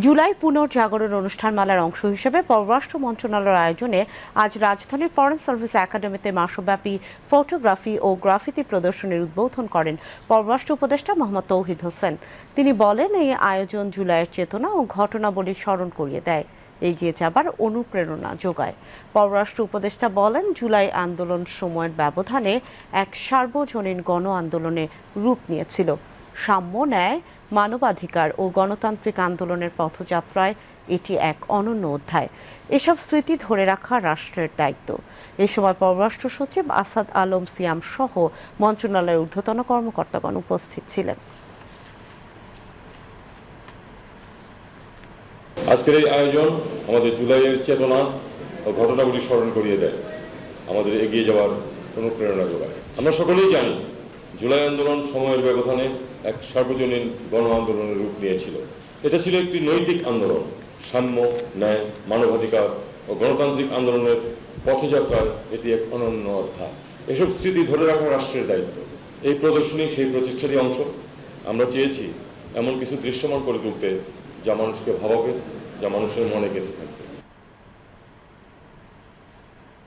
জুলাই পুনর্জাগরণ অনুষ্ঠানমালার অংশ হিসেবে পররাষ্ট্র মন্ত্রণালয়ের আয়োজনে আজ রাজধানীর ফরেন সার্ভিস একাডেমিতে মাসব্যাপী ফটোগ্রাফি ও গ্রাফিতি প্রদর্শনীর উদ্বোধন করেন পররাষ্ট্র উপদেষ্টা মোহাম্মদ তৌহিদ হোসেন। তিনি বলেন, এই আয়োজন জুলাইয়ের চেতনা ও ঘটনাবলী স্মরণ করিয়ে দেয়, এগিয়ে যাবার অনুপ্রেরণা যোগায়। পররাষ্ট্র উপদেষ্টা বলেন, জুলাই আন্দোলন সময়ের ব্যবধানে এক সার্বজনীন গণ আন্দোলনে রূপ নিয়েছিল। সাম্য, ন্যায়, মানবাধিকার ও গণতান্ত্রিক আন্দোলনের পথযাত্রায় এটি এক অনন্য অধ্যায়। এসব স্মৃতি ধরে রাখা রাষ্ট্রের দায়িত্ব। এ সময় পররাষ্ট্র সচিব আসাদ আলম সিয়াম সহ মন্ত্রণালয়ের ঊর্ধ্বতন কর্মকর্তাগণ উপস্থিত ছিলেন। আজকের এই আয়োজন আমাদের জুলাইয়ের চেতনা ও ঘটনাগুলি স্মরণ করিয়ে দেয়, আমাদের এগিয়ে যাওয়ার অনুপ্রেরণা যোগায়। আমরা সকলেই জানি, জুলাই আন্দোলন সময়ের ব্যবধানে এক সার্বজনীন গণ আন্দোলনের রূপ নিয়েছিল। এটা ছিল একটি নৈতিক আন্দোলন। সাম্য, ন্যায়, মানবাধিকার ও গণতান্ত্রিক আন্দোলনের পথযাত্রায় এটি এক অনন্য অধ্যায়। এসব স্মৃতি ধরে রাখা রাষ্ট্রের দায়িত্ব। এই প্রদর্শনী সেই প্রচেষ্টারই অংশ। আমরা চেয়েছি এমন কিছু দৃশ্যমান করে তুলতে, যা মানুষকে ভাবাবে, যা মানুষের মনে গেঁথে থাকবে।